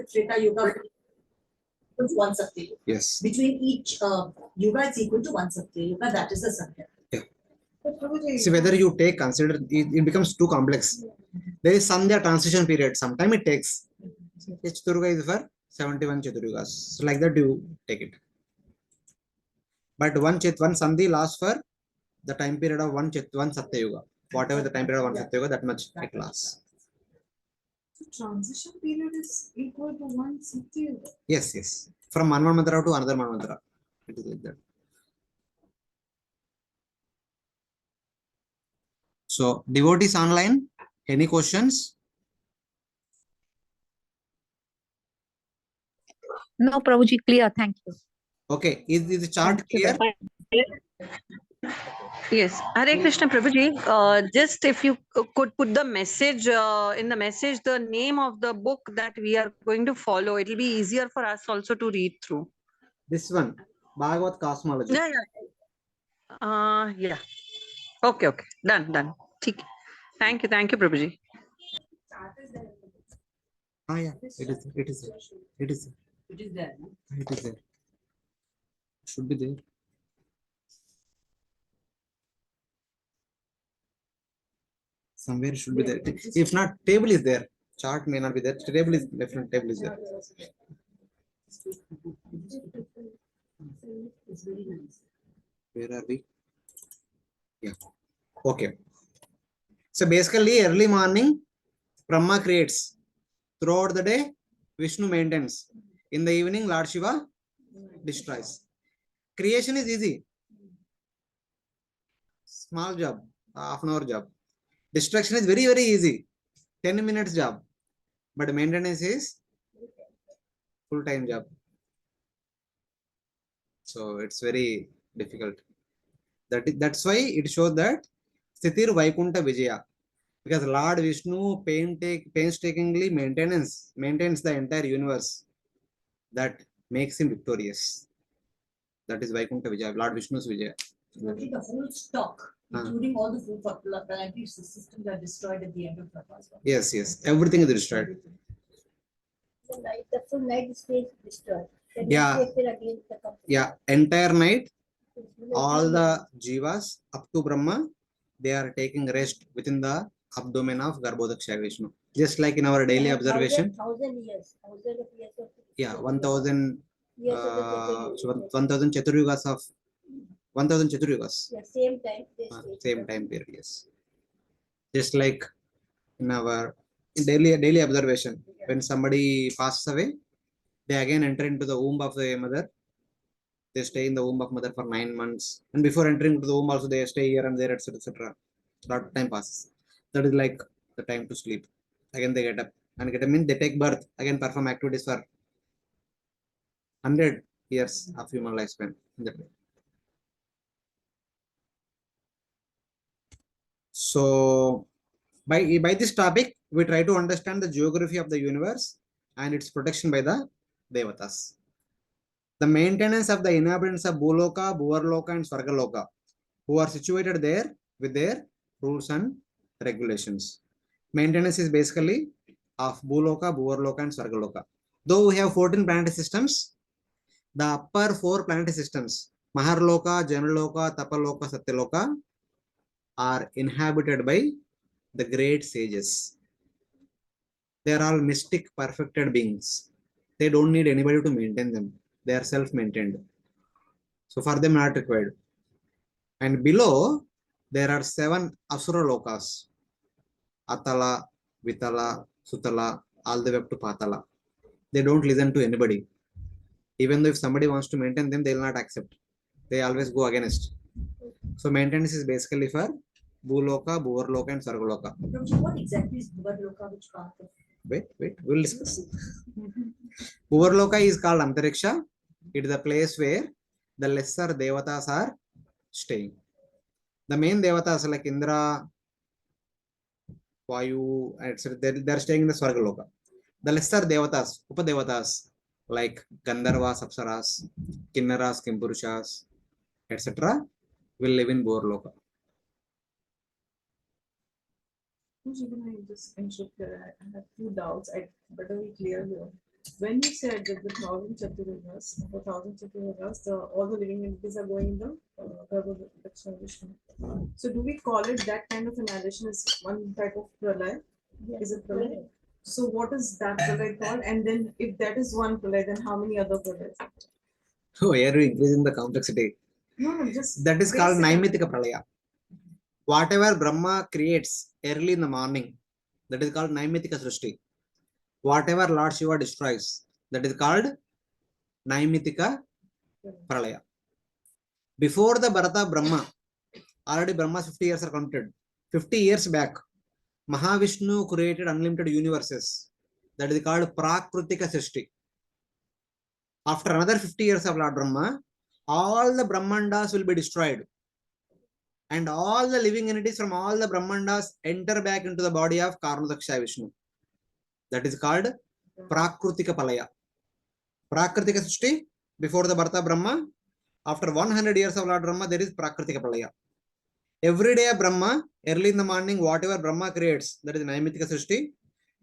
Treta Yuga equals 1 Satya Yuga. Yes. Between each Yuga is equal to 1 Satya Yuga. That is the Satya. Yeah. See, whether you take consider it becomes too complex. There is Sandhya transition period. Sometime it takes. Chaturga is for 71 Chaturyugas. So like that you take it. But one Sandhi lasts for the time period of one Satya Yuga. Whatever the time period of one Satya Yuga, that much it lasts. So transition period is equal to 1 Satya Yuga. Yes, yes. From one Manvantara to another Manvantara. It is like that. So devotees online, any questions? No, Prabhuji, clear. Thank you. Okay, is the chart clear? Yes, Hare Krishna Prabhuji. Just if you could put the message in the message, the name of the book that we are going to follow, it will be easier for us also to read through. This one, Bhagavata Cosmology. Yeah, yeah. Okay, done. ठीक. Thank you, Prabhuji. Ah, yeah, it is there. It is there. It is there. It is there. Should be there. Somewhere should be there. If not, table is there. Chart may not be there. Table is definitely table is there. It's very nice. Where are we? Yeah. Okay. So basically, early morning, Brahma creates. Throughout the day, Vishnu maintains. In the evening, Lord Shiva destroys. Creation is easy. Small job, half an hour job. Destruction is very, very easy. 10 minutes job. But maintenance is full-time job. So it's very difficult. That's why it shows that Sthithir Vaikunta Vijaya. Because Lord Vishnu painstakingly maintains the entire universe. That makes him victorious. That is Vaikunta Vijaya, Lord Vishnu's Vijaya. Actually, the whole stock, including all the food planetary systems, are destroyed at the end of the fast. Yes, yes. Everything is destroyed. The full night is destroyed. The Yeah. next day, again, Yeah. Entire night, all the jivas up to Brahma, they are taking rest within the abdomen of Garbhodaksha Vishnu. Just like in our daily observation. 1,000 years. 1,000 of years of Yeah, 1,000. years of the Chaturyuga. So 1,000 Chaturyugas of 1,000 Chaturyugas. Yeah, same time. They stay Same time period, yes. Just like in our daily observation, when somebody passes away, they again enter into the womb of the mother. They stay in the womb of mother for 9 months, and before entering into the womb, also they stay here and there, etc., etc. Lot of time passes. That is like the time to sleep. Again, they get up and they take birth. Again, perform activities for 100 years of human lifespan. So, by this topic, we try to understand the geography of the universe and its protection by the Devatas. The maintenance of the inhabitants of Bhuloka, Bhuvarloka, and Swargaloka, who are situated there with their rules and regulations. Maintenance is basically of Bhuloka, Bhuvarloka, and Swargaloka. Though we have 14 planetary systems, the upper 4 planetary systems, Maharloka, Janaloka, Tapaloka, Satyaloka, are inhabited by the great sages. They are all mystic, perfected beings. They don't need anybody to maintain them. They are self-maintained. So for them, not required. And below, there are 7 Asura Lokas. Atala, Vitala, Sutala, all the way up to Patala. They don't listen to anybody. Even though if somebody wants to maintain them, they will not accept. They always go against. So maintenance is basically for Bhuloka, Bhuvarloka, and Sargaloka. What exactly is Bhuvarloka? Which part of? Wait, we'll discuss. Bhuvarloka is called Antariksha. It is a place where the lesser devatas are staying. The main devatas like Indra, Vayu, etc., they're staying in the Swargaloka. The lesser devatas, Upadevatas, like Gandharvas, Apsaras, Kinnaras, Kimpurushas, etc., will live in Bhuvarloka. Who's even I just interrupt here? I have 2 doubts. I better be clear here. When you said that the thousand Chaturvyas, all the living entities are going in the Bhagavata Vishnu. So do we call it that kind of annihilation as one type of pralay? Is it pralay? So what is that pralay called? And then if that is one pralay, then how many other pralays? So here we increasing the complexity. No, just That is called basic. Naimitika Pralaya. Whatever Brahma creates early in the morning, that is called Naimitika Srishti. Whatever Lord Shiva destroys, that is called Naimitika Pralaya. Before the birth of Brahma, already Brahma's 50 years are counted. 50 years back, Mahavishnu created unlimited universes. That is called Prakritika Srishti. After another 50 years of Lord Brahma, all the Brahmandas will be destroyed. And all the living entities from all the Brahmandas enter back into the body of Karnadaksha Vishnu. That is called Prakritika Palaya. Prakritika Srishti, before the birth of Brahma, after 100 years of Lord Brahma, there is Prakritika Palaya. Every day of Brahma, early in the morning, whatever Brahma creates, that is Naimitika Srishti.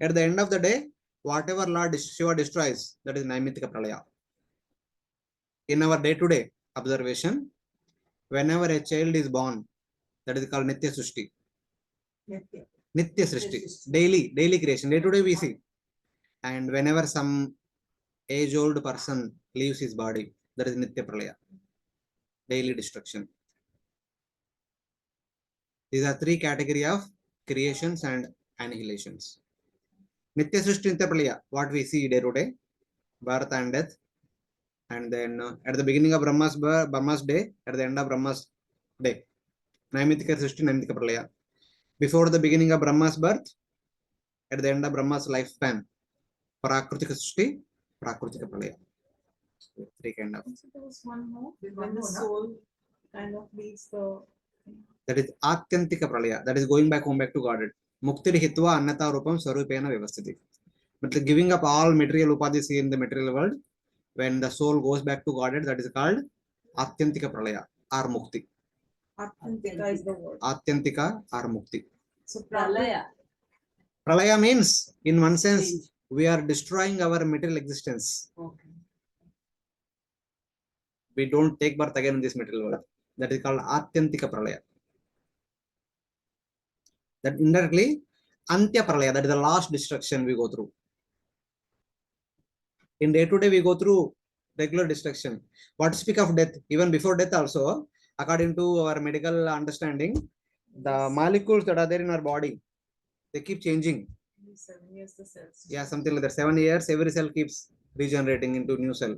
At the end of the day, whatever Lord Shiva destroys, that is Naimitika Pralaya. In our day-to-day observation, whenever a child is born, that is called Nitya Srishti. Nitya Srishti. Daily creation. Day-to-day we see. And whenever some age-old person leaves his body, that is Nitya Pralaya. Daily destruction. These are three categories of creations and annihilations. Nitya Srishti, Nitya Pralaya, what we see day to day, birth and death, and then at the beginning of Brahma's day, at the end of Brahma's day, Naimitika Srishti, Naimitika Pralaya. Before the beginning of Brahma's birth, at the end of Brahma's lifespan, Prakritika Srishti, Prakritika Pralaya. Three kind of. So there was one more. When the soul kind of leaves the. That is Atyantika Pralaya. That is going back home back to Godhead. Muktir Hitva Annata Rupam Sarupena Vyavasthiti. But the giving up all material upadhis here in the material world, when the soul goes back to Godhead, that is called Atyantika Pralaya or Mukti. Atyantika is the word. Atyantika or Mukti. So Pralaya. Pralaya means, in one sense, we are destroying our material existence. Okay. We don't take birth again in this material world. That is called Atyantika Pralaya. That indirectly, Antya Pralaya, that is the last destruction we go through. In day-to-day, we go through regular destruction. What to speak of death? Even before death also, according to our medical understanding, the molecules that are there in our body, they keep changing. 7 years the cells. Yeah, something like that. 7 years, every cell keeps regenerating into new cell.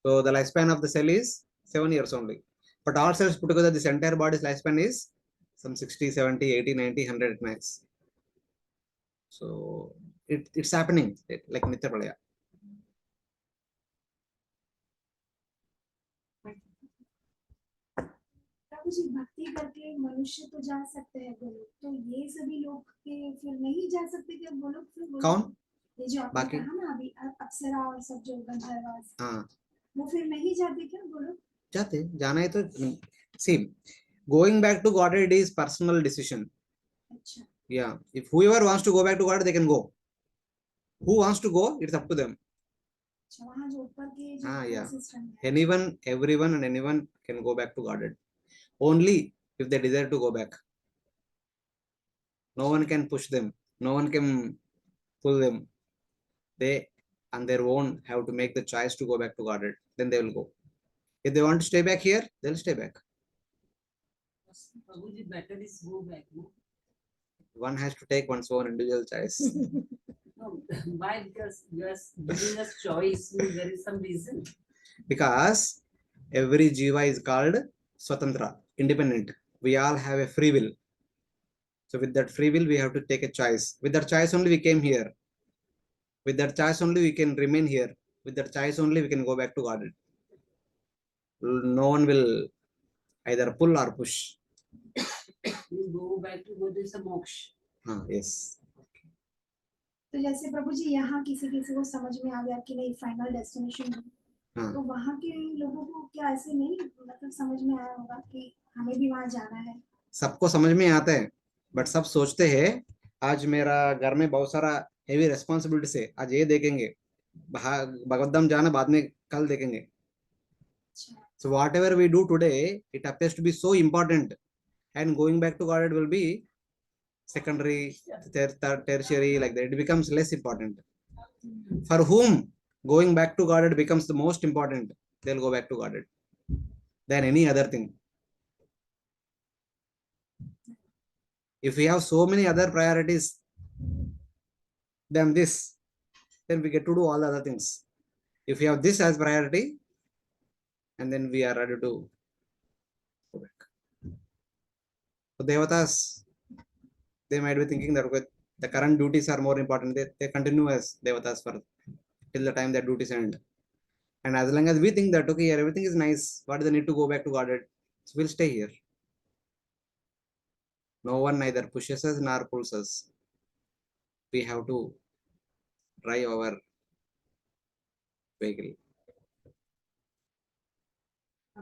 So the lifespan of the cell is 7 years only. But all cells put together, this entire body's lifespan is some 60, 70, 80, 90, 100 at max. So it's happening like Nitya Pralaya. प्रभु जी भक्ति करके मनुष्य तो जा सकते हैं गोलोक, तो ये सभी लोग के फिर नहीं जा सकते क्या गोलोक? फिर कौन? ये जो आपने बाकी? कहा ना अभी अप्सरा और सब जो गंधर्व, हाँ, वो फिर नहीं जाते क्या गोलोक? जाते, जाना है तो see, going back to Godhead is personal decision. अच्छा. Yeah, if whoever wants to go back to Godhead, they can go. Who wants to go, it's up to them. अच्छा, वहाँ जो ऊपर के जो Yeah. system है. Anyone, everyone and anyone can go back to Godhead. Only if they desire to go back. No one can push them. No one can pull them. They on their own have to make the choice to go back to Godhead. Then they will go. If they want to stay back here, they'll stay back. Prabhuji, better is go back. No? One has to take one's own individual choice. No, why? Because you are giving us choice. No, there is some reason. Because every jiva is called Swatantra, independent. We all have a free will. So with that free will, we have to take a choice. With that choice only we came here. With that choice only we can remain here. With that choice only we can go back to Godhead. No one will either pull or push. You go back to go to some moksha. Yes. तो जैसे प्रभु जी यहाँ किसी किसी को समझ में आ गया कि नहीं फाइनल डेस्टिनेशन है, तो वहाँ के लोगों को क्या ऐसे नहीं मतलब समझ में आया होगा कि हमें भी वहाँ जाना है? सबको समझ में आता है, बट सब सोचते हैं आज मेरा घर में बहुत सारा हेवी रेस्पॉन्सिबिलिटी है, आज ये देखेंगे, भगवद्धाम जाना बाद में कल देखेंगे. So whatever we do today, it appears to be so important, and going back to Godhead will be secondary, tertiary, like that. It becomes less important. For whom going back to Godhead becomes the most important, they'll go back to Godhead than any other thing. If we have so many other priorities than this, then we get to do all other things. If we have this as priority, and then we are ready to go back. So Devatas, they might be thinking that okay, the current duties are more important. They continue as Devatas for till the time their duties end. And as long as we think that okay, here everything is nice, what is the need to go back to Godhead? So we'll stay here. No one neither pushes us nor pulls us. We have to drive our vehicle.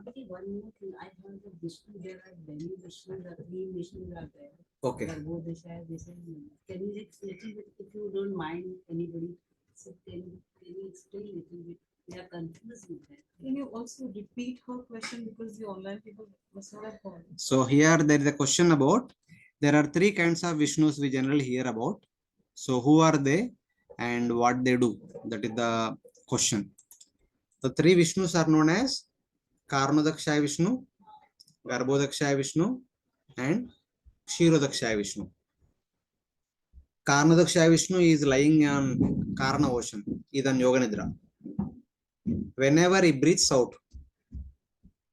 Okay, one more thing, I heard that Vishnu, there are many Vishnus, or three Vishnus are there. Okay. Garbhodesha, this and can you little bit, if you don't mind anybody, so can you explain little bit? They are confused with that. Can you also repeat her question because the online people must not have heard? So here there is a question about there are three kinds of Vishnus we generally hear about. So who are they and what they do? That is the question. The three Vishnus are known as Karnodakshaya Vishnu, Garbhodakshaya Vishnu, and Kshirodakshaya Vishnu. Karnodakshaya Vishnu is lying on Karna ocean, is on Yoga Nidra. Whenever he breathes out,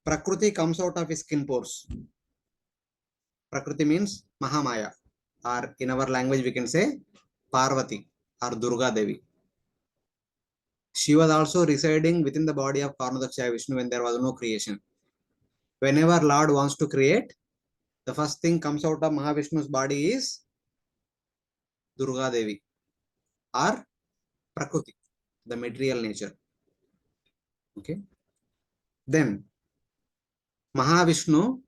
Prakriti comes out of his skin pores. Prakriti means Mahamaya, or in our language we can say Parvati or Durga Devi. She was also residing within the body of Karnodakshaya Vishnu when there was no creation. Whenever Lord wants to create, the first thing comes out of Mahavishnu's body is Durga Devi or Prakriti, the material nature. Okay. Then Mahavishnu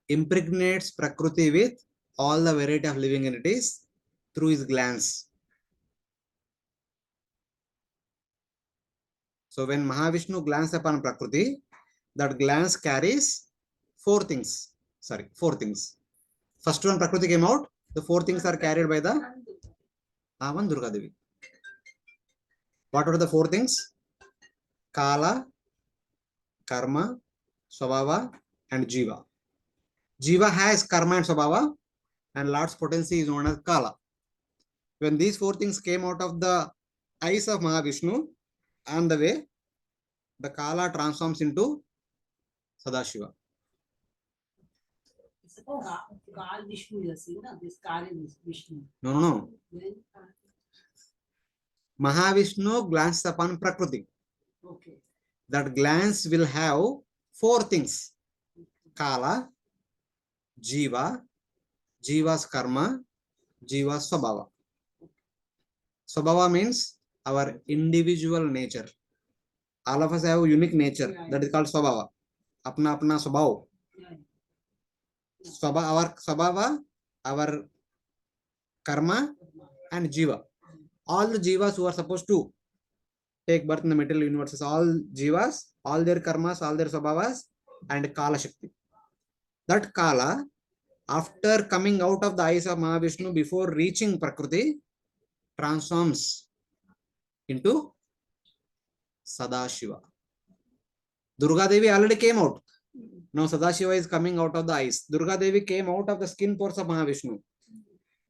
impregnates Prakriti with all the variety of living entities through his glands. So when Mahavishnu glances upon Prakriti, that glance carries four things. Four things. First one Prakriti came out, the four things are carried by the one Durga Devi. What are the four things? Kala, Karma, Swabhava, and Jiva. Jiva has Karma and Swabhava, and Lord's potency is known as Kala. When these four things came out of the eyes of Mahavishnu, on the way, the Kala transforms into Sadashiva. It's a Kal Vishnu, you are saying, no? This Kal is Vishnu. No. Then, Mahavishnu glances upon Prakriti. okay. That glance will have four things. Kala, Jiva, Jiva's Karma, Jiva's Swabhava. Swabhava means our individual nature. All of us have a unique nature. That is called Swabhava. Apna Swabhav. Our Swabhava, our Karma, and Jiva. All the Jivas who are supposed to take birth in the material universes, all Jivas, all their Karmas, all their Swabhavas, and Kala Shakti. That Kala, after coming out of the eyes of Mahavishnu before reaching Prakriti, transforms into Sadashiva. Durga Devi already came out. Now Sadashiva is coming out of the eyes. Durga Devi came out of the skin pores of Mahavishnu.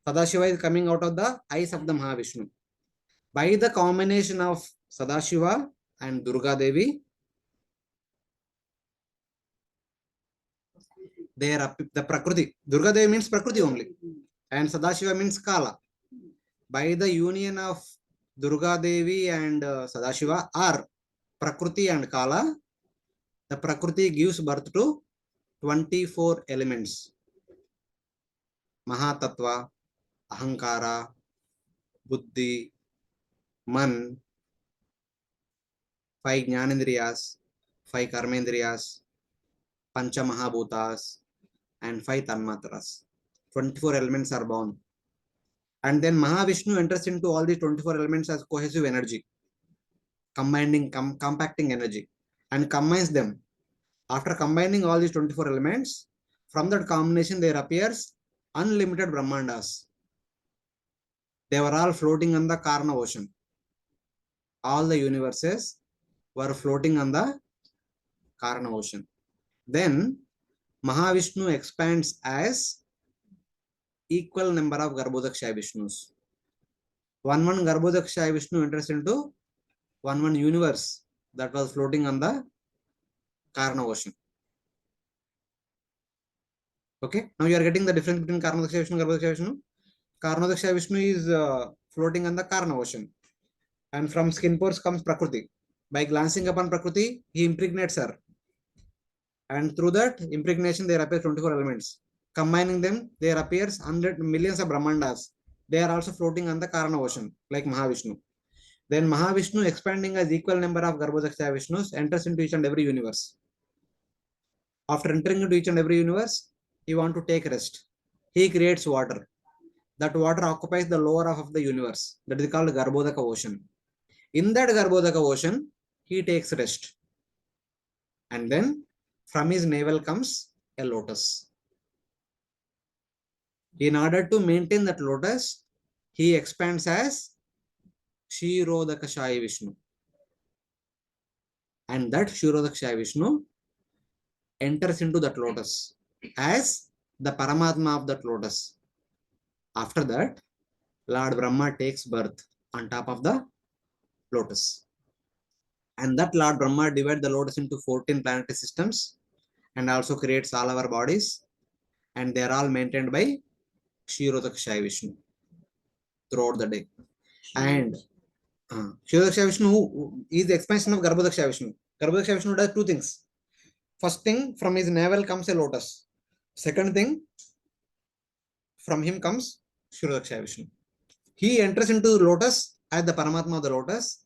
Sadashiva is coming out of the eyes of the Mahavishnu. By the combination of Sadashiva and Durga Devi, they are the Prakriti. Durga Devi means Prakriti only. And Sadashiva means Kala. By the union of Durga Devi and Sadashiva or Prakriti and Kala, the Prakriti gives birth to 24 elements. Mahatattva, Ahankara, Buddhi, Man, 5 Jnanendriyas, 5 Karmendriyas, Pancha Mahabhutas, and 5 Tanmatras. 24 elements are born. And then Mahavishnu enters into all these 24 elements as cohesive energy. compacting energy and combines them. After combining all these 24 elements, from that combination there appears unlimited Brahmandas. They were all floating on the Karna ocean. All the universes were floating on the Karna ocean. Then Mahavishnu expands as equal number of Garbhodakshaya Vishnus. One Garbhodakshaya Vishnu enters into one universe that was floating on the Karna ocean. Okay, now you are getting the difference between Karnodakshaya Vishnu and Garbhodakshaya Vishnu. Karnodakshaya Vishnu is floating on the Karna ocean, and from skin pores comes Prakriti. By glancing upon Prakriti, he impregnates her, and through that impregnation there appears 24 elements. Combining them, there appears millions of Brahmandas. They are also floating on the Karna ocean, like Mahavishnu. Then Mahavishnu, expanding as equal number of Garbhodakshaya Vishnus, enters into each and every universe. After entering into each and every universe, he wants to take rest. He creates water. That water occupies the lower half of the universe. That is called Garbhodaka ocean. In that Garbhodaka ocean, he takes rest. And then from his navel comes a lotus. In order to maintain that lotus, he expands as Kshirodakashaya Vishnu. And that Kshirodakashaya Vishnu enters into that lotus as the Paramatma of that lotus. After that, Lord Brahma takes birth on top of the lotus. And that Lord Brahma divides the lotus into 14 planetary systems and also creates all our bodies. And they are all maintained by Kshirodakashaya Vishnu throughout the day. And Kshirodakashaya Vishnu is the expansion of Garbhodakashaya Vishnu. Garbhodakashaya Vishnu does two things. First thing, from his navel comes a lotus. Second thing, from him comes Kshirodakashaya Vishnu. He enters into lotus as the Paramatma of the lotus,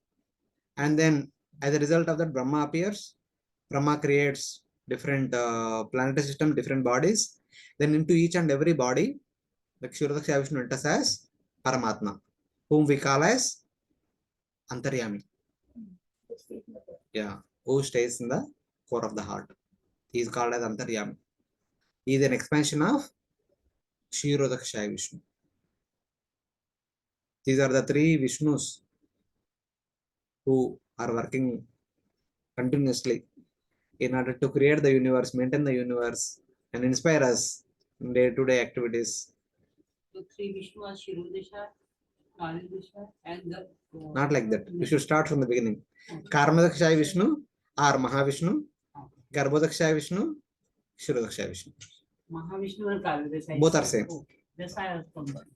and then as a result of that, Brahma appears. Brahma creates different planetary system, different bodies. Then into each and every body, the Kshirodakashaya Vishnu enters as Paramatma, whom we call as Antaryami. Yeah, who stays in the core of the heart. He is called as Antaryami. He is an expansion of Kshirodakashaya Vishnu. These are the three Vishnus who are working continuously in order to create the universe, maintain the universe, and inspire us in day-to-day activities. So three Vishnu are Shirodesha, Kalidesha, and the. Not like that. We should start from the beginning. Karmadakshaya Vishnu or Mahavishnu, Garbhodakshaya Vishnu, Kshirodakshaya Vishnu. Mahavishnu and Kalidesha. Both are same. Okay. That's why I was confused.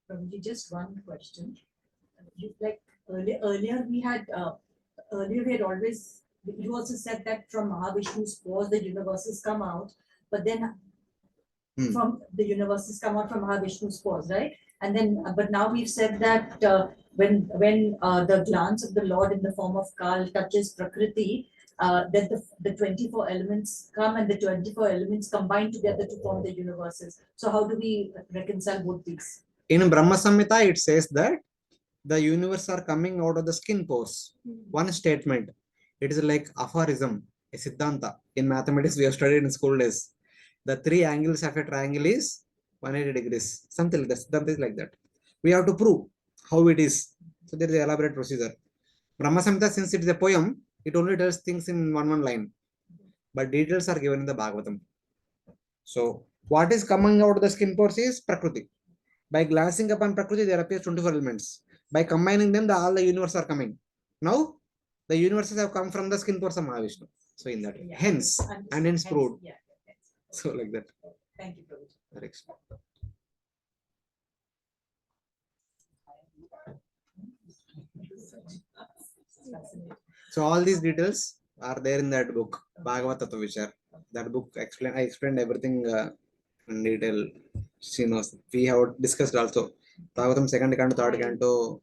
Prabhuji, just one question. Like earlier we had always, you also said that from Mahavishnu's pores the universes come out, but then from the universes come out from Mahavishnu's pores, right? And then, but now we've said that when the glance of the Lord in the form of Kal touches Prakriti, that the 24 elements come and the 24 elements combine together to form the universes. So how do we reconcile both these? In Brahma Samhita, it says that the universe are coming out of the skin pores. One statement. It is like aphorism, a siddhanta. In mathematics, we have studied in school days. The three angles of a triangle is 180 degrees. Something like that. Siddhanta is like that. We have to prove how it is. So there is an elaborate procedure. Brahma Samhita, since it is a poem, it only tells things in one line. But details are given in the Bhagavatam. So what is coming out of the skin pores is Prakriti. By glancing upon Prakriti, there appears 24 elements. By combining them, all the universes are coming. Now, the universes have come from the skin pores of Mahavishnu. So in that, hence, and hence proved. Yeah. So like that. Thank you, Prabhuji. So all these details are there in that book, Bhagavata Cosmology. That book I explained everything in detail. She knows. We have discussed also. Bhagavatam second canto, third canto.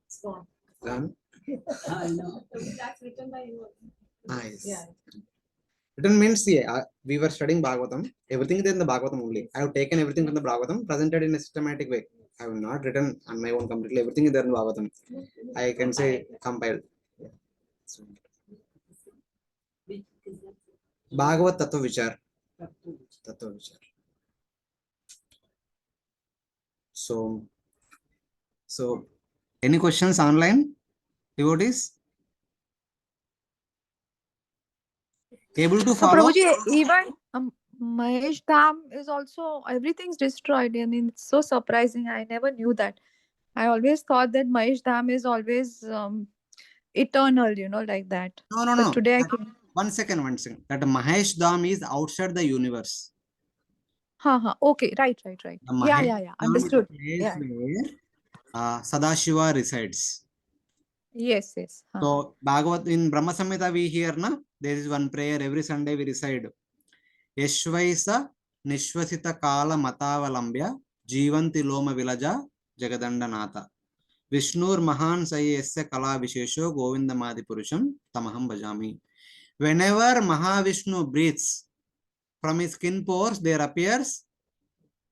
It's gone. Done. I know. That's written by you. Yes. Yeah. Written means, we were studying Bhagavatam. Everything is in the Bhagavatam only. I have taken everything from the Bhagavatam, presented in a systematic way. I have not written on my own completely. Everything is there in Bhagavatam. I can say compiled. Yeah. So, Which is that? Bhagavat Tattva Vichar. Tattva. Tattva Vichar. So any questions online, devotees? Able to So follow? Prabhuji, even Mahesh Dham is also everything's destroyed. I mean, it's so surprising. I never knew that. I always thought that Mahesh Dham is always eternal, like that. No, no, But no. today I can. One second, one second. That Mahesh Dham is outside the universe. Okay, right. The Yeah, Mahesh yeah. Dham is Understood. the place Yeah. where Sadashiva resides. Yes. So Bhagavat in Brahma Samhita we hear na, there is one prayer every Sunday we recite. Yashvaisa Nishvasita Kala Matavalambya Jivanti Loma Vilaja Jagadandanata. Vishnur Mahan Sayesya Kala Vishesho Govindamadi Purusham Tamaham Bhajami. Whenever Mahavishnu breathes, from his skin pores there appears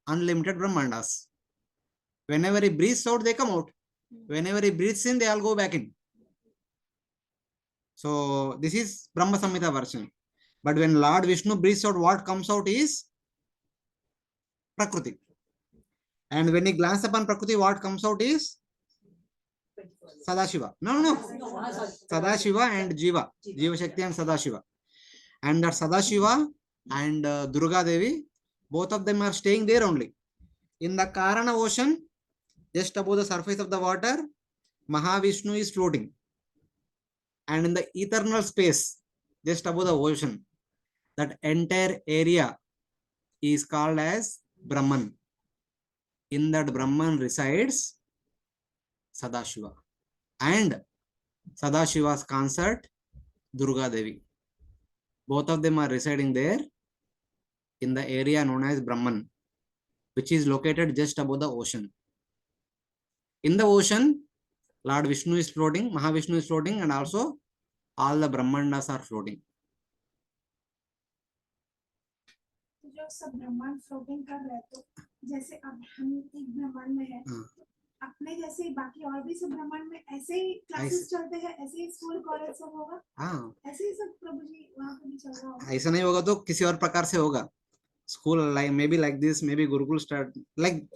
unlimited Brahmandas. Whenever he breathes out, they come out. Whenever he breathes in, they all go back in. So this is Brahma Samhita version. But when Lord Vishnu breathes out, what comes out is Prakriti. And when he glances upon Prakriti, what comes out is Sadashiva. No. Sadashiva and Jiva. Jiva Shakti and Sadashiva. And that Sadashiva and Durga Devi, both of them are staying there only. In the Karana ocean, just above the surface of the water, Mahavishnu is floating. And in the eternal space, just above the ocean, that entire area is called as Brahman. In that Brahman resides Sadashiva. And Sadashiva's consort, Durga Devi. Both of them are residing there in the area known as Brahman, which is located just above the ocean. In the ocean, Lord Vishnu is floating, Mahavishnu is floating, and also all the Brahmandas are floating. जो सब ब्रह्मांड floating कर रहे तो जैसे अब हम एक ब्रह्मांड में है अपने जैसे ही बाकी और भी सब ब्रह्मांड में ऐसे ही क्लासेस चलते हैं ऐसे ही स्कूल कॉलेज सब होगा ऐसे ही सब प्रभु जी वहाँ पे भी चल रहा होगा ऐसा नहीं होगा तो किसी और प्रकार से होगा school like may be like this may be Gurukul start like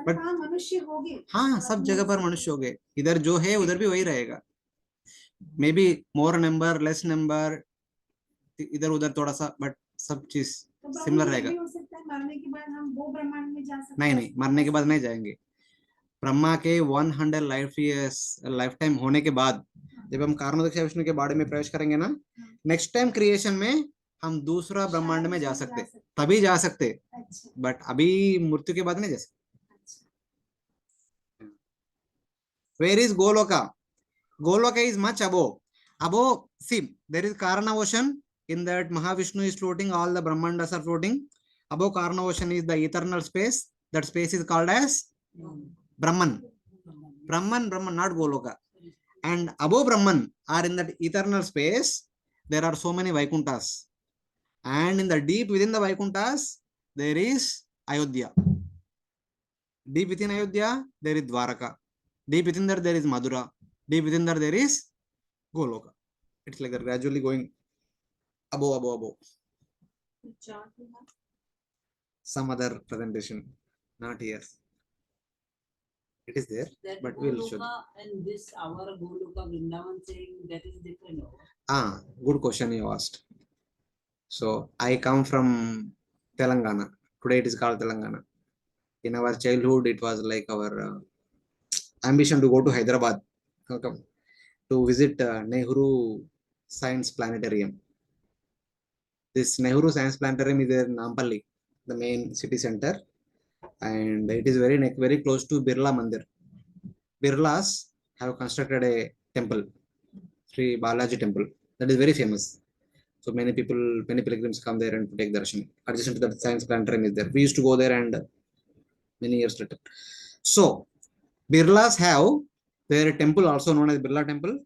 but हाँ मनुष्य होंगे हाँ सब जगह पर मनुष्य होंगे इधर जो है उधर भी वही रहेगा may be more number less number इधर उधर थोड़ा सा बट सब चीज सिमिलर रहेगा हो सकता है मरने के बाद हम वो ब्रह्मांड में जा सकते हैं नहीं मरने के बाद नहीं जाएंगे ब्रह्मा के 100 लाइफ टाइम होने के बाद जब हम कारणोदक विष्णु के बारे में प्रवेश करेंगे ना नेक्स्ट टाइम क्रिएशन में हम दूसरा ब्रह्मांड में जा सकते तभी जा सकते बट अभी मृत्यु के बाद नहीं जा सकते where is Goloka is much above see there is Karana ocean in that Mahavishnu is floating all the Brahmandas are floating above Karana ocean is the eternal space that space is called as Brahman not Goloka and above Brahman are in that eternal space there are so many Vaikunthas and in the deep within the Vaikunthas there is Ayodhya deep within Ayodhya there is Dwaraka deep within there is Madura deep within there is Goloka it's like they're gradually going above some other presentation not here it is there That but we'll show and this our Goloka Vrindavan saying that is different. Good question you asked so I come from Telangana today it is called Telangana in our childhood it was like our ambition to go to Hyderabad to visit Nehru Science Planetarium. This Nehru Science Planetarium is there in Nampalli, the main city center, and it is very close to Birla Mandir. Birlas have constructed a temple, Sri Balaji Temple, that is very famous. So many pilgrims come there and take darshan. Adjacent to that Science Planetarium is there. We used to go there and many years later. So Birlas have their temple also known as Birla Temple,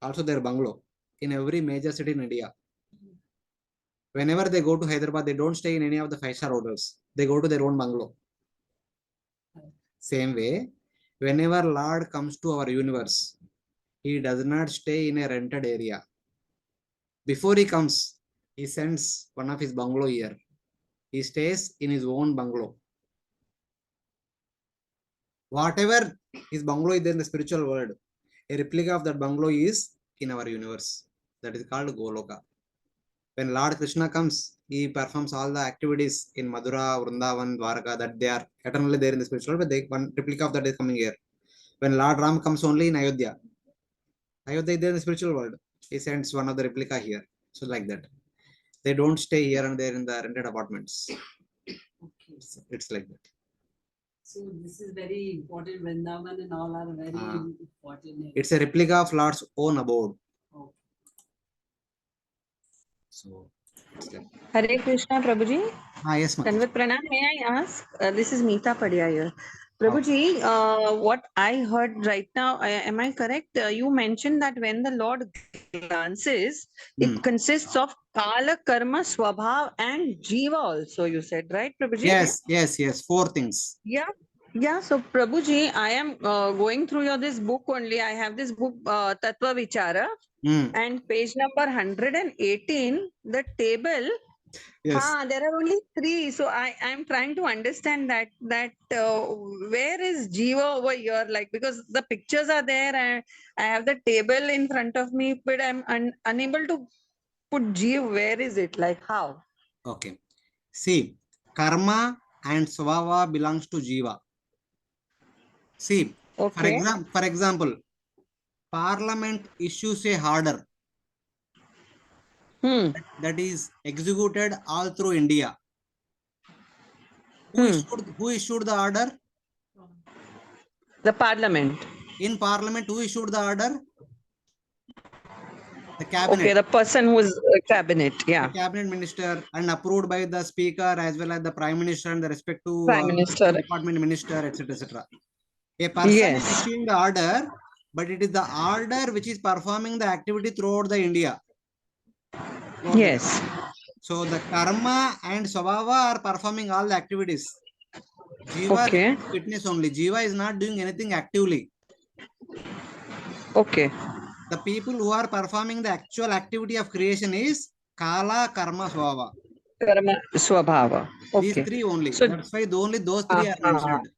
also their bungalow in every major city in India. Whenever they go to Hyderabad, they don't stay in any of the 5-star hotels. They go to their own bungalow. Same way, whenever Lord comes to our universe, he does not stay in a rented area. Before he comes, he sends one of his bungalow here. He stays in his own bungalow. Whatever his bungalow is there in the spiritual world, a replica of that bungalow is in our universe. That is called Goloka. When Lord Krishna comes, he performs all the activities in Madura, Vrindavan, Dwarka, that they are eternally there in the spiritual world, but one replica of that is coming here. When Lord Ram comes only in Ayodhya, Ayodhya is there in the spiritual world, he sends one of the replica here. So like that. They don't stay here and there in the rented apartments. Okay. It's like that. So this is very important. Vrindavan and all are very important. It's a replica of Lord's own abode. Okay. So it's like Hare Krishna, Prabhuji. yes, ma'am. Dandavat Pranam. May I ask? This is Meeta Padya here. Prabhuji, what I heard right now, am I correct? You mentioned that when the Lord glances, it consists of Kala, Karma, Swabhav, and Jiva also, you said, right, Prabhuji? Yes. 4 things. Yeah. Yeah, so Prabhuji, I am going through your this book only. I have this book, Tattva Vichara, and page number 118, the table. Yes. There are only 3. So I am trying to understand that where is Jiva over here? Like, because the pictures are there and I have the table in front of me, but I'm unable to put Jiva. Where is it? Like, how? Okay. See, karma and swabhava belongs to Jiva. See, Okay. for example, Parliament issues a order that is executed all through India. Who issued the order? The Parliament. In Parliament, who issued the order? The cabinet. Okay, the person who is cabinet, yeah. The cabinet minister, and approved by the speaker as well as the prime minister and the respective Prime Minister. department minister, etc., etc. A person is Yes. issuing the order, but it is the order which is performing the activity throughout the India. Yes. So the karma and swabhava are performing all the activities. Jiva is witness only. Jiva is not doing anything actively. Okay. The people who are performing the actual activity of creation is Kala, Karma, Swabhava. Karma, Swabhava. Okay. These 3 only. So, that's why only those 3 are mentioned.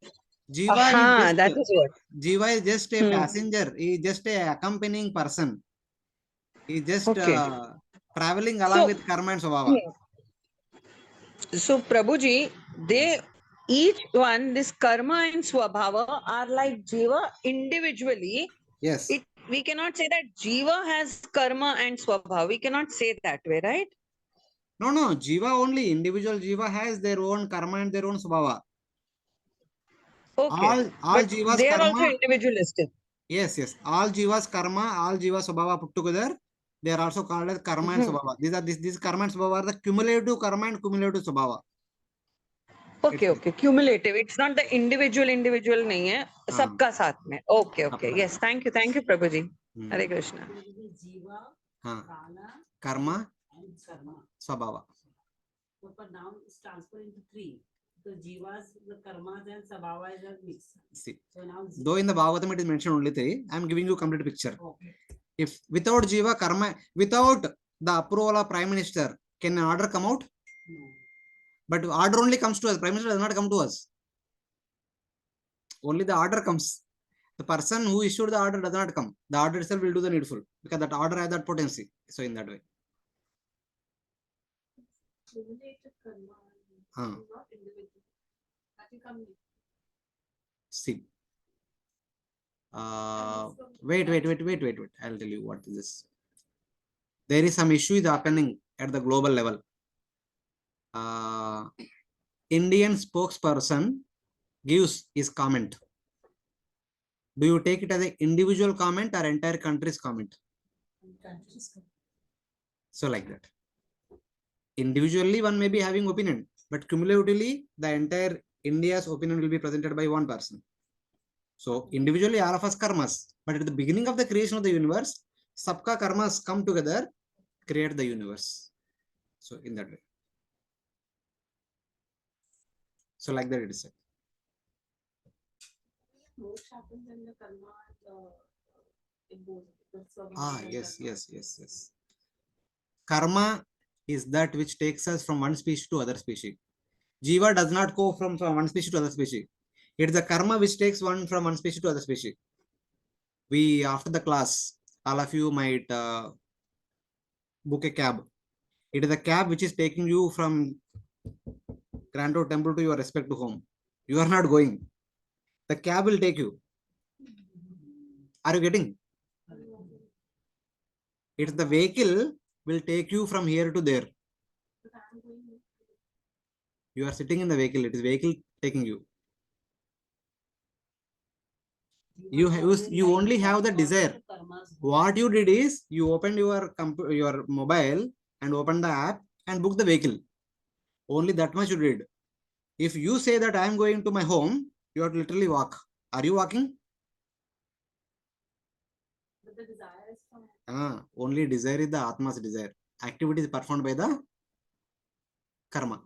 Jiva that is what. Jiva is just a passenger. He is just a accompanying person. He is just traveling along with Karma and Swabhava. So, Prabhuji, they each one, this Karma and Swabhava are like Jiva individually. Yes. We cannot say that Jiva has Karma and Swabhava. We cannot say that way, right? No. Jiva only. Individual Jiva has their own Karma and their own Swabhava. Okay. All Jivas they are Karma. also individualistic. Yes. All Jivas Karma, all Jiva Swabhava put together, they are also called as Karma and Swabhava. These Karma and Swabhava are the cumulative Karma and cumulative Swabhava. Okay. Cumulative. It's not the individual nahi hai. Sabka saath mein. Okay. Yes. Thank you, Prabhuji. Hare Krishna. Jiva, Kala, Karma, and Karma. Swabhava. So but now it's transferred into 3. So Jivas, the Karmas and Sabhava is a mix. See, so now though in the Bhagavatam it is mentioned only 3, I am giving you a complete picture. Okay. If without Jiva, Karma, without the approval of Prime Minister, can an order come out? No. But order only comes to us. Prime Minister does not come to us. Only the order comes. The person who issued the order does not come. The order itself will do the needful because that order has that potency. So in that way. See. Wait. I'll tell you what is this. There is some issue is happening at the global level. Indian spokesperson gives his comment. Do you take it as an individual comment or entire country's comment? So like that. Individually, one may be having opinion, but cumulatively, the entire India's opinion will be presented by one person. So individually, all of us karmas, but at the beginning of the creation of the universe, sabka karmas come together, create the universe. So in that way. So like that it is said. Moksha happens when the karma and it goes. Yes. Karma is that which takes us from one species to other species. Jiva does not go from one species to other species. It is the karma which takes one from one species to other species. We, after the class, all of you might book a cab. It is a cab which is taking you from Grand Road Temple to your respective home. You are not going. The cab will take you. Are you getting? It's the vehicle will take you from here to there. You are sitting in the vehicle. It is vehicle taking you. You only have the desire. What you did is you opened your mobile and opened the app and booked the vehicle. Only that much you did. If you say that I am going to my home, you have to literally walk. Are you walking? But the desire is from Only desire is the Atma's desire. Activity is performed by the karma.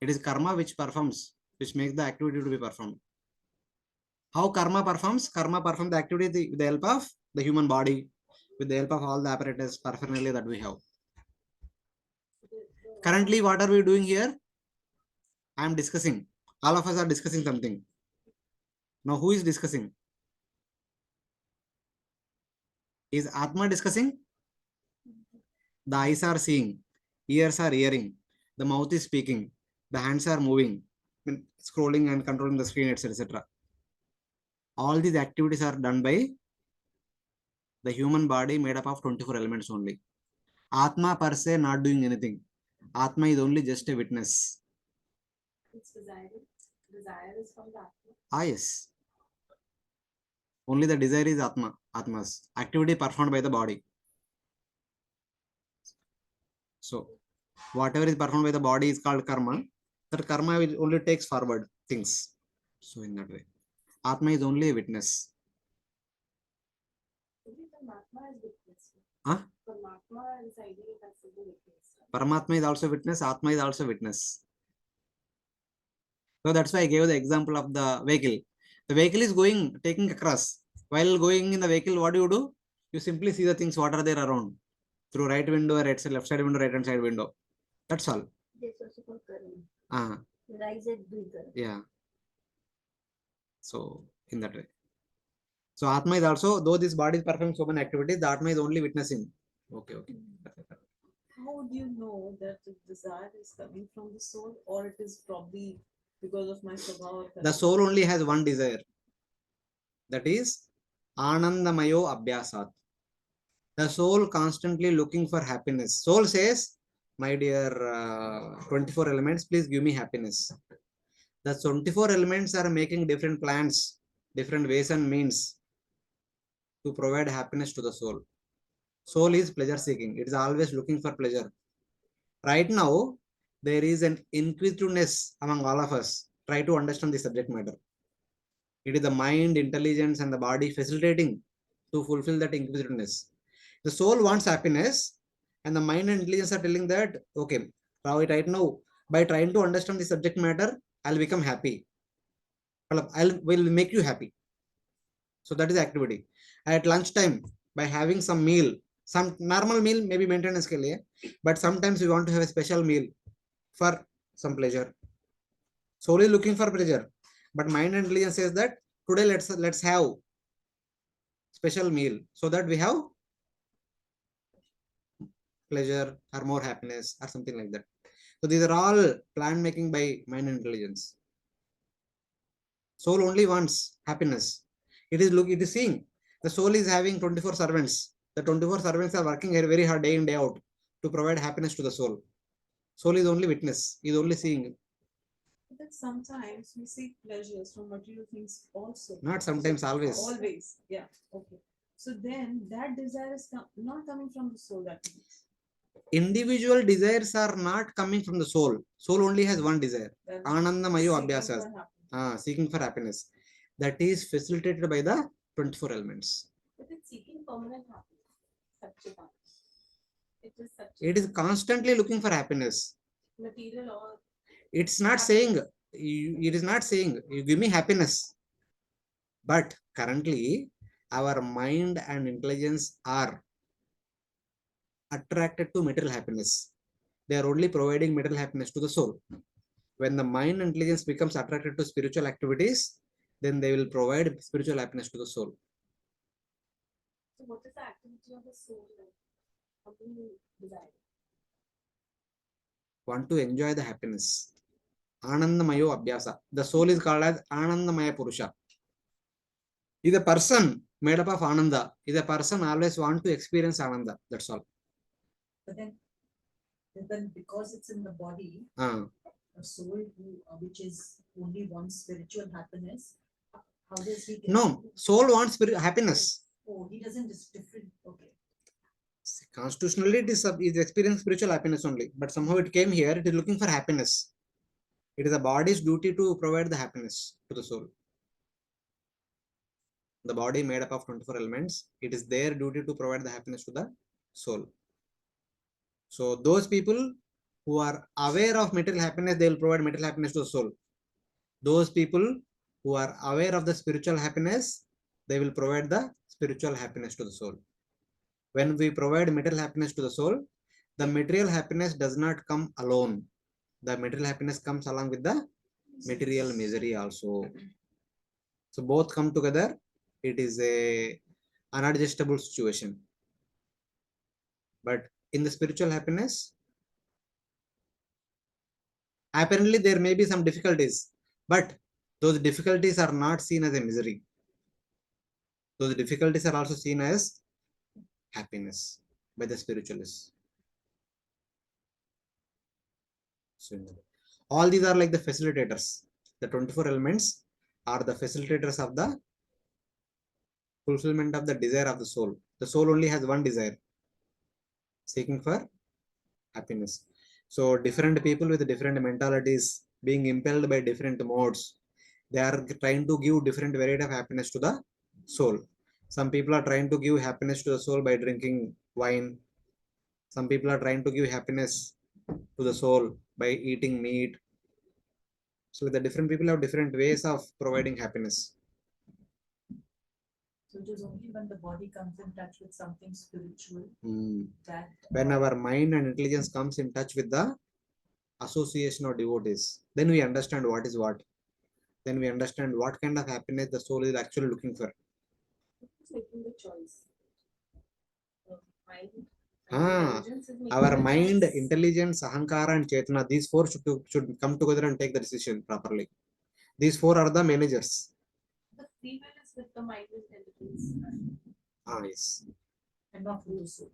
It is karma which performs, which makes the activity to be performed. How karma performs? Karma performs the activity with the help of the human body, with the help of all the apparatus, paraphernalia that we have. Currently, what are we doing here? I am discussing. All of us are discussing something. Now, who is discussing? Is Atma discussing? The eyes are seeing, ears are hearing, the mouth is speaking, the hands are moving, scrolling and controlling the screen, etc. All these activities are done by the human body made up of 24 elements only. Atma per se not doing anything. Atma is only just a witness. It's desire. Desire is from the Atma. Yes. Only the desire is Atma's activity performed by the body. So, whatever is performed by the body is called karma. That karma will only takes forward things. So, in that way, Atma is only a witness. Paramatma is witness. Huh? Paramatma is idea has to be witness. Paramatma is also witness. Atma is also witness. So that's why I gave the example of the vehicle. The vehicle is taking across. While going in the vehicle, what do? You simply see the things what are there around through right window or left side window, right hand side window. That's all. Yeah. So in that way. So Atma is also, though this body is performing so many activities, the Atma is only witnessing. Okay. How would you know that the desire is coming from the soul, or it is probably because of my Swabhava? The soul only has one desire. That is Anandamayo Abhyasat. The soul constantly looking for happiness. Soul says, my dear 24 elements, please give me happiness. The 24 elements are making different plans, different ways and means to provide happiness to the soul. Soul is pleasure seeking. It is always looking for pleasure. Right now, there is an inquisitiveness among all of us. Try to understand the subject matter. It is the mind, intelligence, and the body facilitating to fulfill that inquisitiveness. The soul wants happiness, and the mind and intelligence are telling that, okay, right now, by trying to understand the subject matter, I'll become happy. Will make you happy. So that is the activity. At lunchtime, by having some meal, some normal meal, maybe maintenance ke liye, but sometimes we want to have a special meal for some pleasure. Soul is looking for pleasure, but mind and intelligence says that today let's have special meal so that we have pleasure or more happiness or something like that. So these are all plan making by mind and intelligence. Soul only wants happiness. It is seeing the soul is having 24 servants. The 24 servants are working very hard day in day out to provide happiness to the soul. Soul is only witness, is only seeing. But sometimes we seek pleasures from material things also. Not sometimes, always. Always, yeah. Okay. So then that desire is not coming from the soul. That means individual desires are not coming from the soul. Soul only has one desire. Anandamayo Abhyasas. Seeking for happiness. That is facilitated by the 24 elements. But it's seeking permanent happiness. It is constantly looking for happiness. Material or it's not saying, it is not saying, you give me happiness. But currently, our mind and intelligence are attracted to material happiness. They are only providing material happiness to the soul. When the mind and intelligence becomes attracted to spiritual activities, then they will provide spiritual happiness to the soul. So what is the activity of the soul like? How do you desire? Want to enjoy the happiness. Anandamayo Abhyasa. The soul is called as Anandamaya Purusha. Is a person made up of Ananda. Is a person always want to experience Ananda. That's all. But then because it's in the body, Uh, a soul which is only wants spiritual happiness, how does he get? no, soul wants happiness. Oh, he doesn't, it's different. Okay. Constitutionally, it is experiencing spiritual happiness only. But somehow it came here, it is looking for happiness. It is the body's duty to provide the happiness to the soul. The body made up of 24 elements. It is their duty to provide the happiness to the soul. So those people who are aware of material happiness, they will provide material happiness to the soul. Those people who are aware of the spiritual happiness, they will provide the spiritual happiness to the soul. When we provide material happiness to the soul, the material happiness does not come alone. The material happiness comes along with the material misery also. So both come together. It is a unadjustable situation. But in the spiritual happiness, apparently there may be some difficulties, but those difficulties are not seen as a misery. Those difficulties are also seen as happiness by the spiritualists. So all these are like the facilitators. The 24 elements are the facilitators of the fulfillment of the desire of the soul. The soul only has one desire, seeking for happiness. So different people with different mentalities being impelled by different modes, they are trying to give different variety of happiness to the soul. Some people are trying to give happiness to the soul by drinking wine. Some people are trying to give happiness to the soul by eating meat. So the different people have different ways of providing happiness. So it is only when the body comes in touch with something spiritual that When our mind and intelligence comes in touch with the association of devotees, then we understand what is what. Then we understand what kind of happiness the soul is actually looking for. Who's making the choice? Mind. Our mind, intelligence, ahankara, and chetana, these four should come together and take the decision properly. These four are the managers. The free will is with the mind and intelligence. Yes. and not with the soul.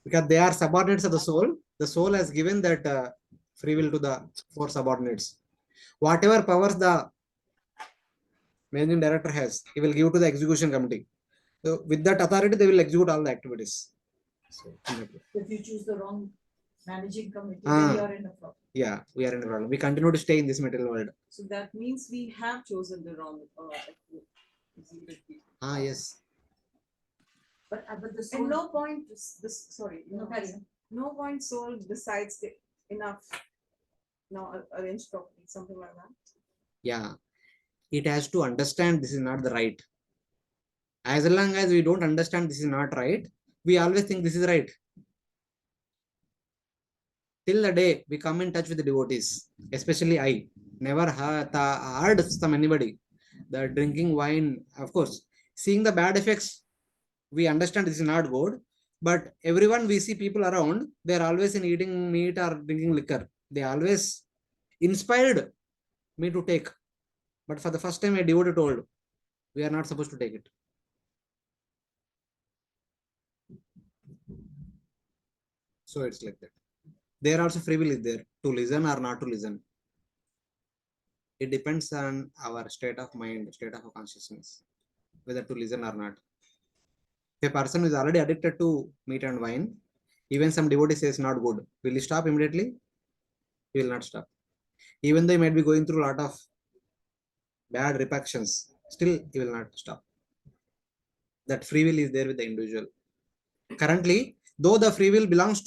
Because they are subordinates of the soul. The soul has given that free will to the four subordinates. Whatever powers the managing director has, he will give to the execution committee. So with that authority, they will execute all the activities. So, If you choose the wrong managing committee, then you are in a problem. yeah, we are in a problem. We continue to stay in this material world. So that means we have chosen the wrong. Yes. But the At soul, no point, sorry, no, carry on. no point soul decides enough. Now arrange properly, something like that. Yeah. It has to understand this is not the right. As long as we don't understand this is not right, we always think this is right. Till the day we come in touch with the devotees, especially I never heard from anybody the drinking wine. Of course, seeing the bad effects, we understand this is not good. But everyone we see people around, they are always in eating meat or drinking liquor. They always inspired me to take. But for the first time, a devotee told, we are not supposed to take it. So it's like that. There also free will is there to listen or not to listen. It depends on our state of mind, state of consciousness, whether to listen or not. If a person is already addicted to meat and wine, even some devotee says not good, will he stop immediately? He will not stop. Even though he might be going through a lot of bad repercussions, still he will not stop. That free will is there with the individual. Currently, though the free will belongs to